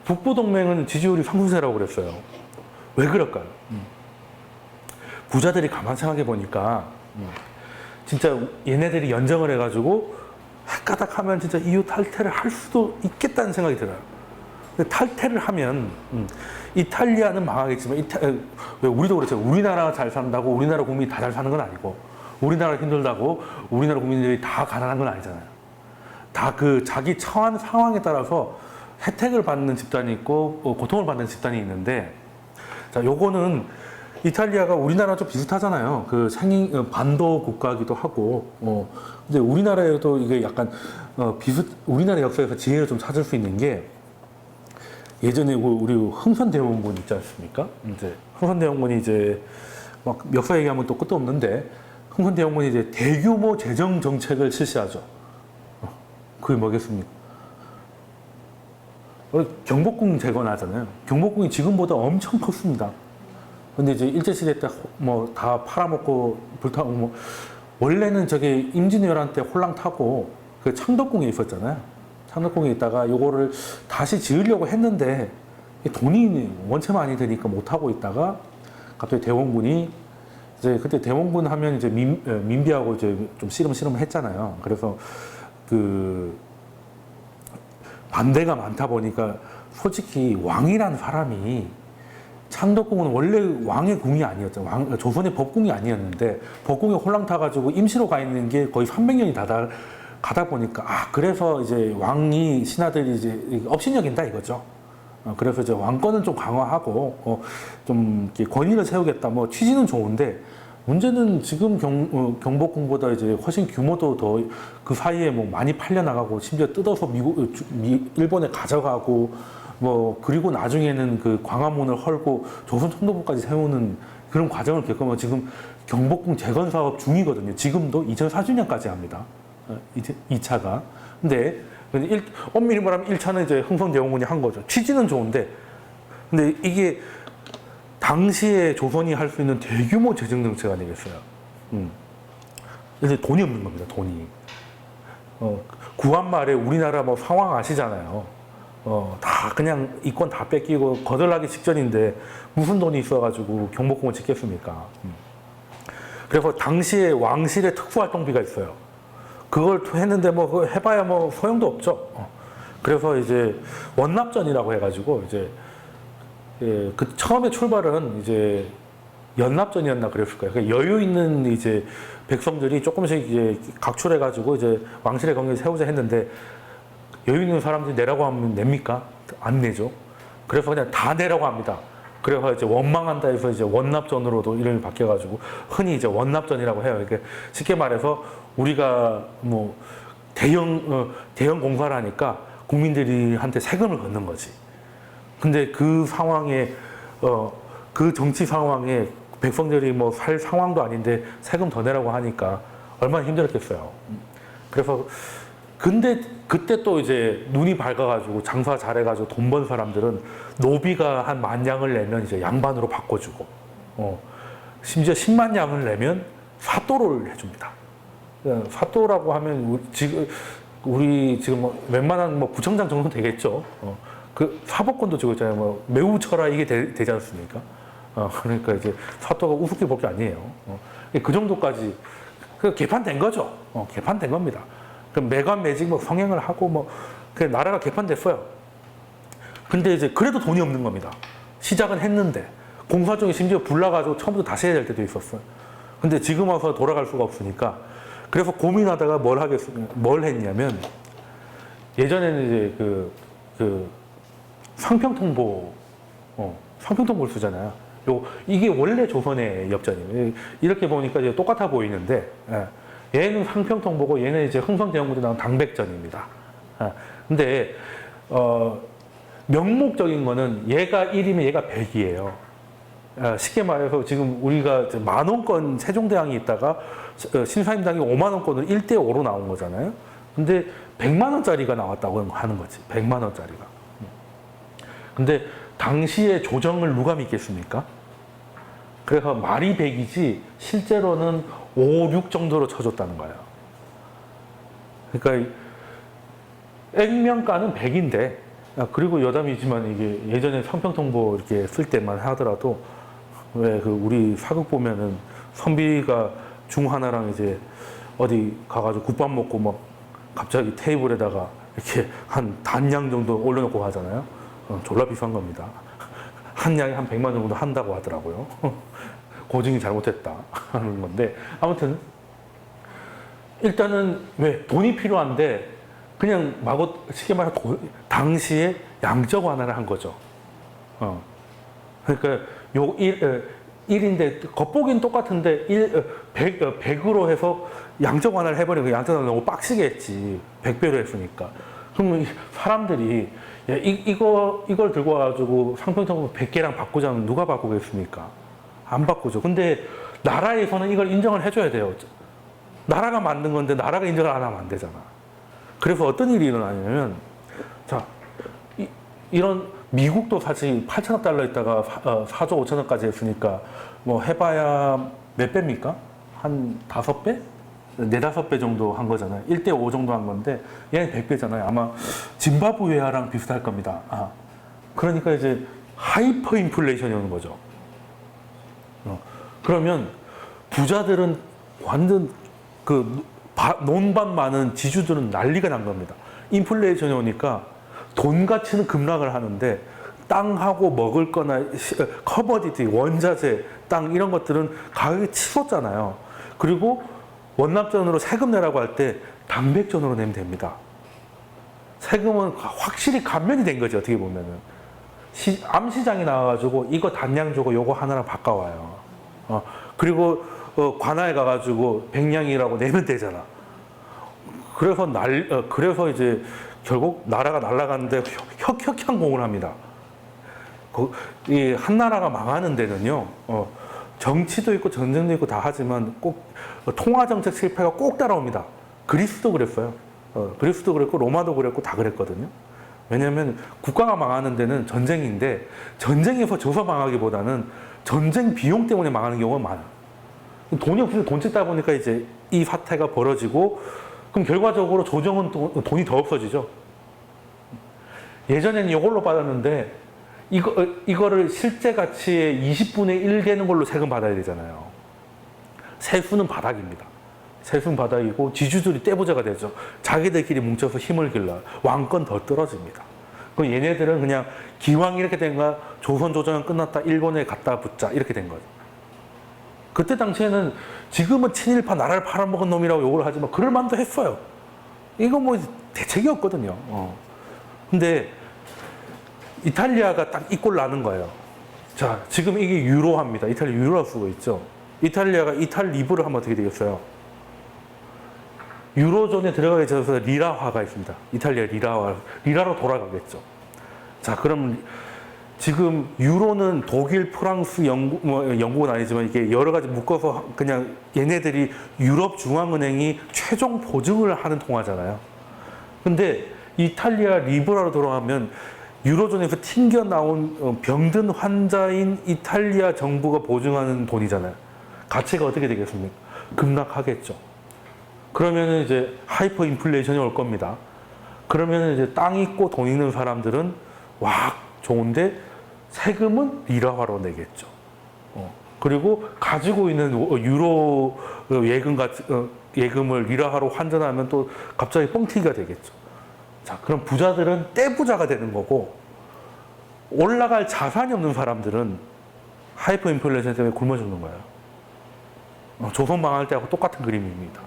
북부동맹은 지지율이 상승세라고 그랬어요. 왜 그럴까요? 부자들이 가만 생각해 보니까 진짜 얘네들이 연정을 해가지고 까닥 하면 진짜 EU 탈퇴를 할 수도 있겠다는 생각이 들어요. 근데 탈퇴를 하면 이탈리아는 망하겠지만 왜 우리도 그렇죠. 우리나라 잘 산다고 우리나라 국민이 다 잘 사는 건 아니고 우리나라 힘들다고 우리나라 국민들이 다 가난한 건 아니잖아요. 다 그 자기 처한 상황에 따라서 혜택을 받는 집단이 있고 고통을 받는 집단이 있는데, 자, 요거는 이탈리아가 우리나라 좀 비슷하잖아요. 그 반도 국가기도 하고, 근데 우리나라에도 이게 약간 우리나라 역사에서 지혜를 좀 찾을 수 있는 게, 예전에 우리 흥선대원군 있지 않습니까? 이제 흥선대원군이 이제 막 역사 얘기하면 또 끝도 없는데, 흥선대원군이 이제 대규모 재정 정책을 실시하죠. 그게 뭐겠습니까? 경복궁 재건하잖아요. 경복궁이 지금보다 엄청 컸습니다. 근데 이제 일제시대 때 뭐 다 팔아먹고 불타고, 뭐 원래는 저기 임진왜란 때 홀랑 타고 그 창덕궁에 있었잖아요. 창덕궁에 있다가 요거를 다시 지으려고 했는데 돈이 원체 많이 드니까 못 하고 있다가 갑자기 대원군이 이제 그때 대원군 하면 이제 민비하고 이제 좀 씨름씨름 했잖아요. 그래서 그 반대가 많다 보니까 솔직히 왕이란 사람이, 창덕궁은 원래 왕의 궁이 아니었잖아요. 조선의 법궁이 아니었는데 법궁에 홀랑 타가지고 임시로 가 있는 게 거의 300년이 가다 보니까, 그래서 이제 왕이 신하들이 이제 업신여긴다 이거죠. 그래서 이제 왕권은 좀 강화하고 좀 이렇게 권위를 세우겠다, 뭐 취지는 좋은데, 문제는 지금 경복궁보다 이제 훨씬 규모도 더 그 사이에 뭐 많이 팔려 나가고, 심지어 뜯어서 일본에 가져가고, 뭐 그리고 나중에는 그 광화문을 헐고 조선 총독부까지 세우는 그런 과정을 겪으면 지금 경복궁 재건 사업 중이거든요. 지금도 2004주년까지 합니다. 2차가. 근데 엄밀히 말하면 1차는 이제 흥선대원군이 한 거죠. 취지는 좋은데, 근데 이게 당시에 조선이 할 수 있는 대규모 재정 정책 아니겠어요? 이제 돈이 없는 겁니다. 돈이. 구한 말에 우리나라 뭐 상황 아시잖아요. 다 그냥 이권 다 뺏기고 거덜나기 직전인데 무슨 돈이 있어가지고 경복궁을 짓겠습니까? 그래서 당시에 왕실의 특수활동비가 있어요. 그걸 했는데 뭐 그거 해봐야 뭐 소용도 없죠. 그래서 이제 원납전이라고 해가지고 이제 그 처음에 출발은 이제 연납전이었나 그랬을 거예요. 그러니까 여유 있는 이제 백성들이 조금씩 이제 각출해가지고 이제 왕실의 경계를 세우자 했는데, 여유 있는 사람들이 내라고 하면 냅니까? 안 내죠. 그래서 그냥 다 내라고 합니다. 그래서 이제 원망한다 해서 이제 원납전으로도 이름이 바뀌어가지고 흔히 이제 원납전이라고 해요. 이게 쉽게 말해서 우리가 뭐 대형 공사를 하니까 국민들한테 세금을 걷는 거지. 근데 그 상황에 그 정치 상황에 백성들이 뭐 살 상황도 아닌데 세금 더 내라고 하니까 얼마나 힘들었겠어요. 그래서 근데 그때 또 이제 눈이 밝아가지고 장사 잘해가지고 돈 번 사람들은 노비가 한 10,000냥을 내면 이제 양반으로 바꿔주고, 심지어 100,000냥을 내면 사또를 해줍니다. 사또라고 하면 우리 지금 뭐 웬만한 뭐 구청장 정도 되겠죠. 그 사법권도 지고 있잖아요. 뭐 매우 쳐라 이게 되지 않습니까? 그러니까 이제 사또가 우습게 볼 게 아니에요. 그 정도까지 개판된 거죠. 개판된 겁니다. 매관 매직 뭐 성행을 하고 뭐 그 나라가 개판됐어요. 근데 이제 그래도 돈이 없는 겁니다. 시작은 했는데 공사 중에 심지어 불나가지고 처음부터 다시 해야 될 때도 있었어요. 근데 지금 와서 돌아갈 수가 없으니까, 그래서 고민하다가 뭘 했냐면, 예전에는 이제 상평통보, 상평통보를 쓰잖아요. 이게 원래 조선의 엽전이에요. 이렇게 보니까 이제 똑같아 보이는데, 얘는 상평통보고 얘는 이제 흥선대원군에 나온 당백전입니다. 근데 명목적인 거는 얘가 1이면 얘가 100이에요. 쉽게 말해서 지금 우리가 10,000원권 세종대왕이 있다가 신사임당이 50,000원권으로 1대5로 나온 거잖아요. 근데 100만원짜리가 나왔다고 하는 거지. 100만원짜리가. 근데 당시에 조정을 누가 믿겠습니까? 그래서 말이 100이지 실제로는 5, 6 정도로 쳐줬다는 거예요. 그러니까 액면가는 100인데 그리고 여담이지만 이게 예전에 상평통보 이렇게 쓸 때만 하더라도 왜 그 우리 사극 보면은 선비가 중 하나랑 이제 어디 가가지고 국밥 먹고 막 갑자기 테이블에다가 이렇게 한 단양 정도 올려놓고 하잖아요. 졸라 비싼 겁니다. 한 양에 한 100만 정도 한다고 하더라고요. 고증이 잘못했다 하는 건데 아무튼 일단은 왜 돈이 필요한데 그냥 마구 쉽게 말해 당시에 양적 완화를 한 거죠. 그러니까 요 1인데 겉보기는 똑같은데 100으로 해서 양적 완화를 해버리면 양적 완화 너무 빡시게 했지. 100배로 했으니까. 그러면 사람들이 야, 이걸 들고 와가지고 상평통보 100개랑 바꾸자면 누가 바꾸겠습니까? 안 바꾸죠. 근데 나라에서는 이걸 인정을 해줘야 돼요. 나라가 만든 건데 나라가 인정을 안 하면 안 되잖아. 그래서 어떤 일이 일어나냐면, 자, 이런 미국도 사실 8천억 달러 있다가 4조 5천억까지 했으니까 뭐 해봐야 몇 배입니까? 한 5배? 4, 5배 정도 한 거잖아요. 1대5 정도 한 건데 얘는 100배잖아요. 아마 짐바브웨아랑 비슷할 겁니다. 그러니까 이제 하이퍼 인플레이션이 오는 거죠. 그러면 부자들은 완전 그 논밭 많은 지주들은 난리가 난 겁니다. 인플레이션이 오니까 돈 가치는 급락을 하는데 땅하고 먹을 거나 커머디티, 원자재, 땅 이런 것들은 가격이 치솟잖아요. 그리고 원납전으로 세금 내라고 할 때 당백전으로 내면 됩니다. 세금은 확실히 감면이 된 거죠. 어떻게 보면은. 암시장이 나와가지고 이거 단양 주고 요거 하나랑 바꿔와요. 그리고 관아에 가가지고 백냥이라고 내면 되잖아. 그래서 이제 결국 나라가 날아가는데 혁혁한 공을 합니다. 이 한 나라가 망하는 데는요, 정치도 있고 전쟁도 있고 다 하지만 꼭 통화 정책 실패가 꼭 따라옵니다. 그리스도 그랬어요. 그리스도 그랬고 로마도 그랬고 다 그랬거든요. 왜냐하면 국가가 망하는 데는 전쟁인데 전쟁에서 져서 망하기보다는 전쟁 비용 때문에 망하는 경우가 많아요. 돈이 없으면 돈 찍다 보니까 이제 이 사태가 벌어지고 그럼 결과적으로 조정은 돈이 더 없어지죠. 예전에는 이걸로 받았는데 이거를 실제 가치의 20분의 1 되는 걸로 세금 받아야 되잖아요. 세수는 바닥입니다. 세수는 바닥이고 지주들이 떼부자가 되죠. 자기들끼리 뭉쳐서 힘을 길러 왕권 더 떨어집니다. 그럼 얘네들은 그냥 기왕 이렇게 된 거야 조선 조정은 끝났다 일본에 갖다 붙자 이렇게 된 거죠. 그때 당시에는 지금은 친일파 나라를 팔아먹은 놈이라고 욕을 하지만 그럴 만도 했어요. 이거 뭐 대책이 없거든요. 근데 이탈리아가 딱 이 꼴 나는 거예요. 자, 지금 이게 유로화입니다. 이탈리아 유로화 쓰고 있죠. 이탈리아가 이탈 리브를 하면 어떻게 되겠어요? 유로존에 들어가기 전에 리라화가 있습니다. 이탈리아 리라로 돌아가겠죠. 자, 그럼 지금 유로는 독일, 프랑스, 영국은 아니지만 이게 여러 가지 묶어서 그냥 얘네들이 유럽 중앙은행이 최종 보증을 하는 통화잖아요. 근데 이탈리아 리브라로 돌아가면 유로존에서 튕겨나온 병든 환자인 이탈리아 정부가 보증하는 돈이잖아요. 가치가 어떻게 되겠습니까? 급락하겠죠. 그러면 이제 하이퍼 인플레이션이 올 겁니다. 그러면 이제 땅 있고 돈 있는 사람들은 와 좋은데 세금은 리라화로 내겠죠. 그리고 가지고 있는 유로 예금을 리라화로 환전하면 또 갑자기 뻥튀기가 되겠죠. 자, 그럼 부자들은 떼부자가 되는 거고 올라갈 자산이 없는 사람들은 하이퍼 인플레이션 때문에 굶어 죽는 거예요. 조선 망할 때하고 똑같은 그림입니다.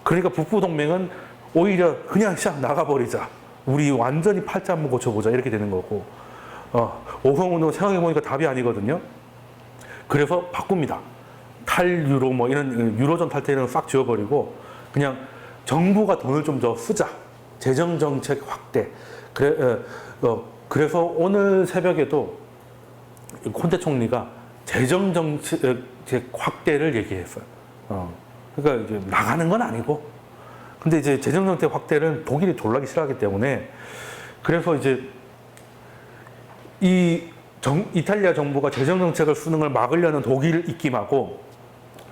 그러니까 북부동맹은 오히려 그냥 샥 나가버리자. 우리 완전히 팔자 한번 고쳐보자. 이렇게 되는 거고 오성우는 생각해보니까 답이 아니거든요. 그래서 바꿉니다. 탈유로 뭐 이런 유로존 탈퇴는 싹 지워버리고 그냥 정부가 돈을 좀 더 쓰자. 재정정책 확대. 그래서 오늘 새벽에도 콘테 총리가 재정정책 확대를 얘기했어요. 그러니까 이제 나가는 건 아니고. 근데 이제 재정정책 확대는 독일이 졸라기 싫어하기 때문에 그래서 이제 이탈리아 정부가 재정정책을 쓰는 걸 막으려는 독일 입김하고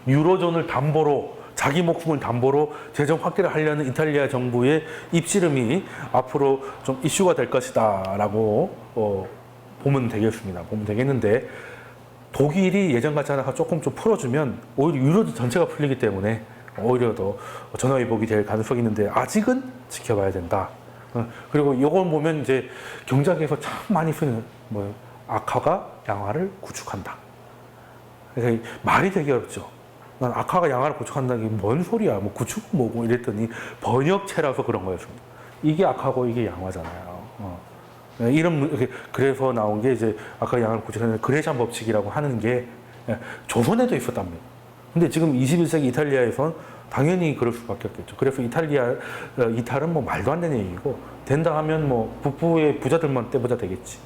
유로존을 담보로 자기 목숨을 담보로 재정 확대를 하려는 이탈리아 정부의 입지름이 앞으로 좀 이슈가 될 것이다라고 보면 되겠습니다. 보면 되겠는데 독일이 예전 같지 않아 조금 좀 풀어주면 오히려 유로 전체가 풀리기 때문에 오히려 더 전화위복이 될 가능성이 있는데 아직은 지켜봐야 된다. 그리고 이걸 보면 이제 경제학에서 참 많이 쓰는 뭐 악화가 양화를 구축한다. 그래서 말이 되게 어렵죠. 난 악화가 양화를 구축한다는 게 뭔 소리야? 뭐 구축은 뭐고 이랬더니 번역체라서 그런 거였습니다. 이게 악화고 이게 양화잖아요. 그래서 나온 게 이제 아까 양화를 구축하는 그레시안 법칙이라고 하는 게 조선에도 있었답니다. 근데 지금 21세기 이탈리아에선 당연히 그럴 수밖에 없겠죠. 그래서 이탈은 뭐 말도 안 되는 얘기고 된다 하면 뭐 북부의 부자들만 떼보자 되겠지.